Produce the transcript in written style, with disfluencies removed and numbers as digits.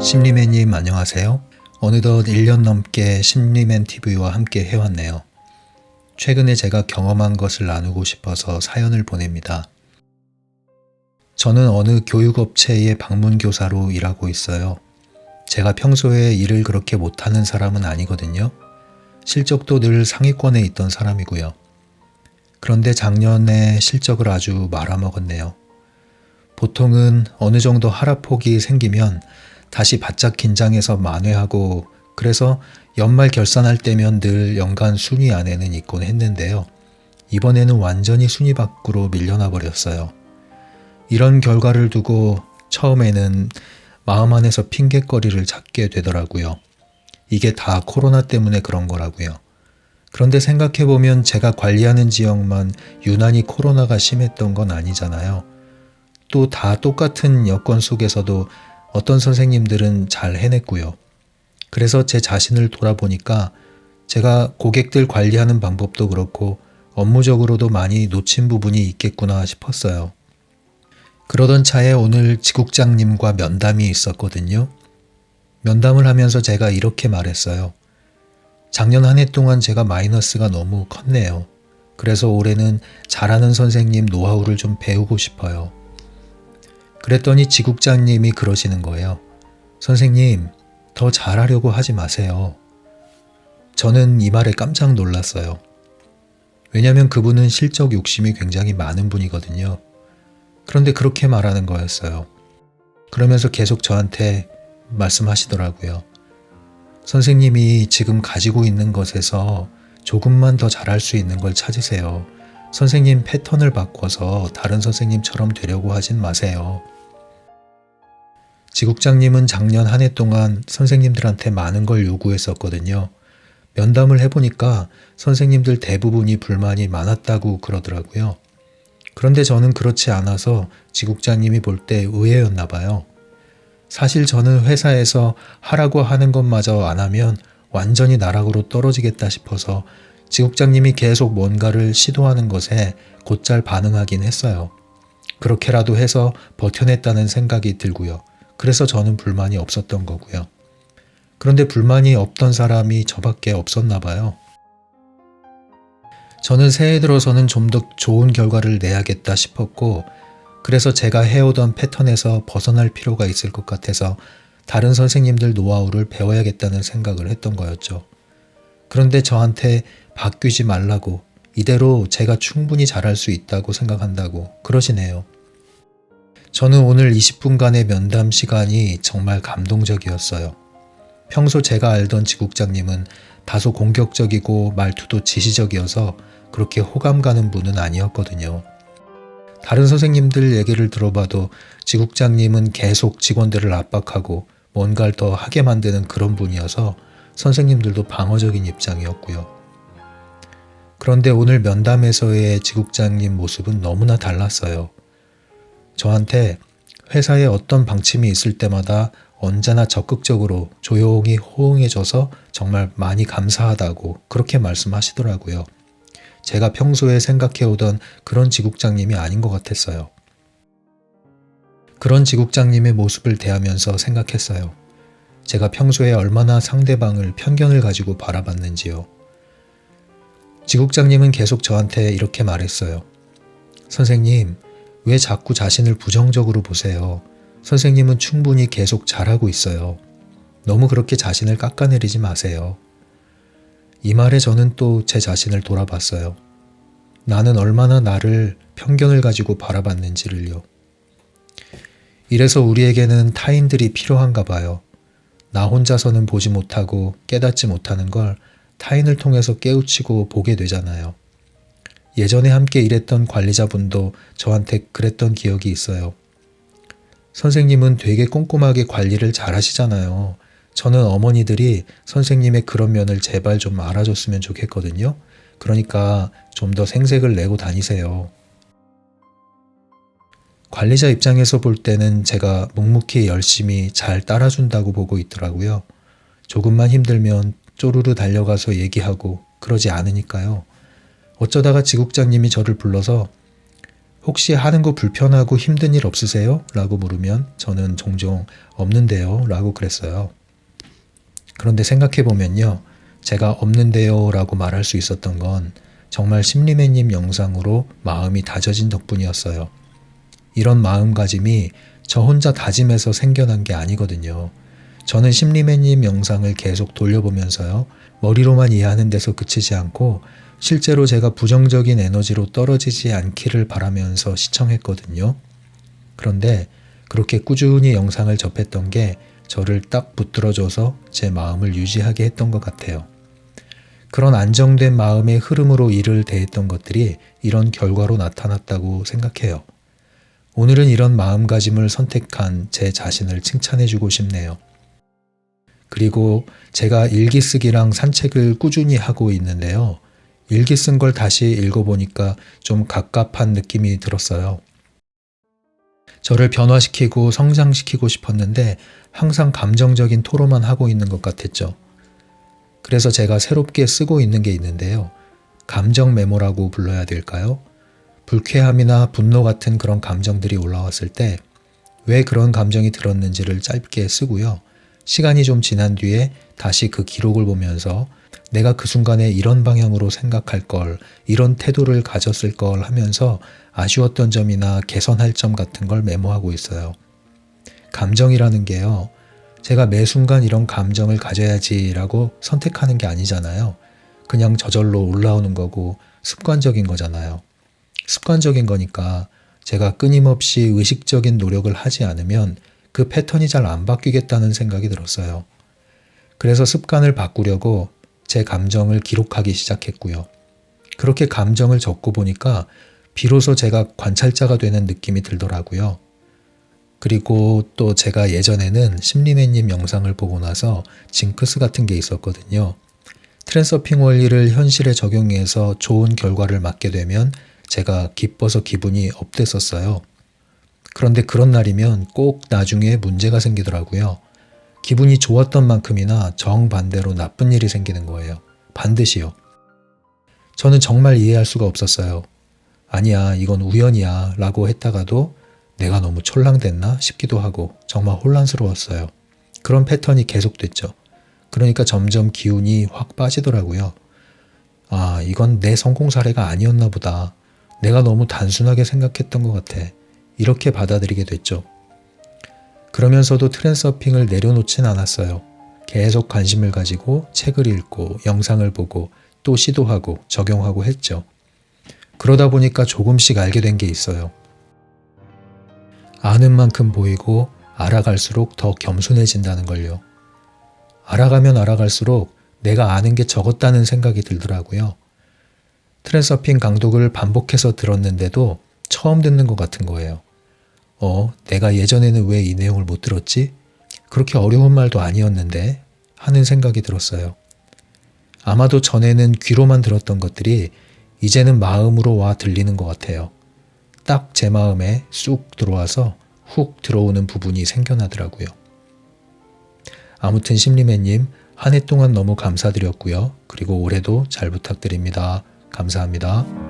심리맨님 안녕하세요. 어느덧 1년 넘게 심리맨TV와 함께 해왔네요. 최근에 제가 경험한 것을 나누고 싶어서 사연을 보냅니다. 저는 어느 교육업체의 방문교사로 일하고 있어요. 제가 평소에 일을 그렇게 못하는 사람은 아니거든요. 실적도 늘 상위권에 있던 사람이고요. 그런데 작년에 실적을 아주 말아먹었네요. 보통은 어느 정도 하락폭이 생기면 다시 바짝 긴장해서 만회하고 그래서 연말 결산할 때면 늘 연간 순위 안에는 있곤 했는데요. 이번에는 완전히 순위 밖으로 밀려나 버렸어요. 이런 결과를 두고 처음에는 마음 안에서 핑곗거리를 찾게 되더라고요. 이게 다 코로나 때문에 그런 거라고요. 그런데 생각해보면 제가 관리하는 지역만 유난히 코로나가 심했던 건 아니잖아요. 또 다 똑같은 여건 속에서도 어떤 선생님들은 잘 해냈고요. 그래서 제 자신을 돌아보니까 제가 고객들 관리하는 방법도 그렇고 업무적으로도 많이 놓친 부분이 있겠구나 싶었어요. 그러던 차에 오늘 지국장님과 면담이 있었거든요. 면담을 하면서 제가 이렇게 말했어요. 작년 한 해 동안 제가 마이너스가 너무 컸네요. 그래서 올해는 잘하는 선생님 노하우를 좀 배우고 싶어요. 그랬더니 지국장님이 그러시는 거예요. 선생님, 더 잘하려고 하지 마세요. 저는 이 말에 깜짝 놀랐어요. 왜냐하면 그분은 실적 욕심이 굉장히 많은 분이거든요. 그런데 그렇게 말하는 거였어요. 그러면서 계속 저한테 말씀하시더라고요. 선생님이 지금 가지고 있는 것에서 조금만 더 잘할 수 있는 걸 찾으세요. 선생님 패턴을 바꿔서 다른 선생님처럼 되려고 하진 마세요. 지국장님은 작년 한 해 동안 선생님들한테 많은 걸 요구했었거든요. 면담을 해보니까 선생님들 대부분이 불만이 많았다고 그러더라고요. 그런데 저는 그렇지 않아서 지국장님이 볼 때 의외였나 봐요. 사실 저는 회사에서 하라고 하는 것마저 안 하면 완전히 나락으로 떨어지겠다 싶어서 지국장님이 계속 뭔가를 시도하는 것에 곧잘 반응하긴 했어요. 그렇게라도 해서 버텨냈다는 생각이 들고요. 그래서 저는 불만이 없었던 거고요. 그런데 불만이 없던 사람이 저밖에 없었나 봐요. 저는 새해 들어서는 좀 더 좋은 결과를 내야겠다 싶었고 그래서 제가 해오던 패턴에서 벗어날 필요가 있을 것 같아서 다른 선생님들 노하우를 배워야겠다는 생각을 했던 거였죠. 그런데 저한테 바뀌지 말라고 이대로 제가 충분히 잘할 수 있다고 생각한다고 그러시네요. 저는 오늘 20분간의 면담 시간이 정말 감동적이었어요. 평소 제가 알던 지국장님은 다소 공격적이고 말투도 지시적이어서 그렇게 호감 가는 분은 아니었거든요. 다른 선생님들 얘기를 들어봐도 지국장님은 계속 직원들을 압박하고 뭔가를 더 하게 만드는 그런 분이어서 선생님들도 방어적인 입장이었고요. 그런데 오늘 면담에서의 지국장님 모습은 너무나 달랐어요. 저한테 회사에 어떤 방침이 있을 때마다 언제나 적극적으로 조용히 호응해줘서 정말 많이 감사하다고 그렇게 말씀하시더라고요. 제가 평소에 생각해오던 그런 지국장님이 아닌 것 같았어요. 그런 지국장님의 모습을 대하면서 생각했어요. 제가 평소에 얼마나 상대방을 편견을 가지고 바라봤는지요. 지국장님은 계속 저한테 이렇게 말했어요. 선생님, 왜 자꾸 자신을 부정적으로 보세요? 선생님은 충분히 계속 잘하고 있어요. 너무 그렇게 자신을 깎아내리지 마세요. 이 말에 저는 또 제 자신을 돌아봤어요. 나는 얼마나 나를 편견을 가지고 바라봤는지를요. 이래서 우리에게는 타인들이 필요한가 봐요. 나 혼자서는 보지 못하고 깨닫지 못하는 걸 타인을 통해서 깨우치고 보게 되잖아요. 예전에 함께 일했던 관리자분도 저한테 그랬던 기억이 있어요. 선생님은 되게 꼼꼼하게 관리를 잘 하시잖아요. 저는 어머니들이 선생님의 그런 면을 제발 좀 알아줬으면 좋겠거든요. 그러니까 좀 더 생색을 내고 다니세요. 관리자 입장에서 볼 때는 제가 묵묵히 열심히 잘 따라준다고 보고 있더라고요. 조금만 힘들면 쪼르르 달려가서 얘기하고 그러지 않으니까요. 어쩌다가 지국장님이 저를 불러서 혹시 하는 거 불편하고 힘든 일 없으세요? 라고 물으면 저는 종종 없는데요 라고 그랬어요. 그런데 생각해보면요. 제가 없는데요 라고 말할 수 있었던 건 정말 심리매님 영상으로 마음이 다져진 덕분이었어요. 이런 마음가짐이 저 혼자 다짐해서 생겨난 게 아니거든요. 저는 심리매님 영상을 계속 돌려보면서요. 머리로만 이해하는 데서 그치지 않고 실제로 제가 부정적인 에너지로 떨어지지 않기를 바라면서 시청했거든요. 그런데 그렇게 꾸준히 영상을 접했던 게 저를 딱 붙들어줘서 제 마음을 유지하게 했던 것 같아요. 그런 안정된 마음의 흐름으로 일을 대했던 것들이 이런 결과로 나타났다고 생각해요. 오늘은 이런 마음가짐을 선택한 제 자신을 칭찬해주고 싶네요. 그리고 제가 일기 쓰기랑 산책을 꾸준히 하고 있는데요. 일기 쓴 걸 다시 읽어보니까 좀 갑갑한 느낌이 들었어요. 저를 변화시키고 성장시키고 싶었는데 항상 감정적인 토로만 하고 있는 것 같았죠. 그래서 제가 새롭게 쓰고 있는 게 있는데요. 감정 메모라고 불러야 될까요? 불쾌함이나 분노 같은 그런 감정들이 올라왔을 때 왜 그런 감정이 들었는지를 짧게 쓰고요. 시간이 좀 지난 뒤에 다시 그 기록을 보면서 내가 그 순간에 이런 방향으로 생각할 걸, 이런 태도를 가졌을 걸 하면서 아쉬웠던 점이나 개선할 점 같은 걸 메모하고 있어요. 감정이라는 게요. 제가 매 순간 이런 감정을 가져야지라고 선택하는 게 아니잖아요. 그냥 저절로 올라오는 거고 습관적인 거잖아요. 습관적인 거니까 제가 끊임없이 의식적인 노력을 하지 않으면 그 패턴이 잘 안 바뀌겠다는 생각이 들었어요. 그래서 습관을 바꾸려고 제 감정을 기록하기 시작했고요. 그렇게 감정을 적고 보니까 비로소 제가 관찰자가 되는 느낌이 들더라고요. 그리고 또 제가 예전에는 심리매님 영상을 보고 나서 징크스 같은 게 있었거든요. 트랜서핑 원리를 현실에 적용해서 좋은 결과를 맞게 되면 제가 기뻐서 기분이 업됐었어요. 그런데 그런 날이면 꼭 나중에 문제가 생기더라고요. 기분이 좋았던 만큼이나 정반대로 나쁜 일이 생기는 거예요. 반드시요. 저는 정말 이해할 수가 없었어요. 아니야, 이건 우연이야 라고 했다가도 내가 너무 촐랑댔나 싶기도 하고 정말 혼란스러웠어요. 그런 패턴이 계속됐죠. 그러니까 점점 기운이 확 빠지더라고요. 아, 이건 내 성공 사례가 아니었나 보다. 내가 너무 단순하게 생각했던 것 같아. 이렇게 받아들이게 됐죠. 그러면서도 트랜서핑을 내려놓진 않았어요. 계속 관심을 가지고 책을 읽고 영상을 보고 또 시도하고 적용하고 했죠. 그러다 보니까 조금씩 알게 된 게 있어요. 아는 만큼 보이고 알아갈수록 더 겸손해진다는 걸요. 알아가면 알아갈수록 내가 아는 게 적었다는 생각이 들더라고요. 트랜서핑 강독을 반복해서 들었는데도 처음 듣는 것 같은 거예요. 내가 예전에는 왜 이 내용을 못 들었지? 그렇게 어려운 말도 아니었는데 하는 생각이 들었어요. 아마도 전에는 귀로만 들었던 것들이 이제는 마음으로 와 들리는 것 같아요. 딱 제 마음에 쑥 들어와서 훅 들어오는 부분이 생겨나더라고요. 아무튼 심리매님, 한 해 동안 너무 감사드렸고요. 그리고 올해도 잘 부탁드립니다. 감사합니다.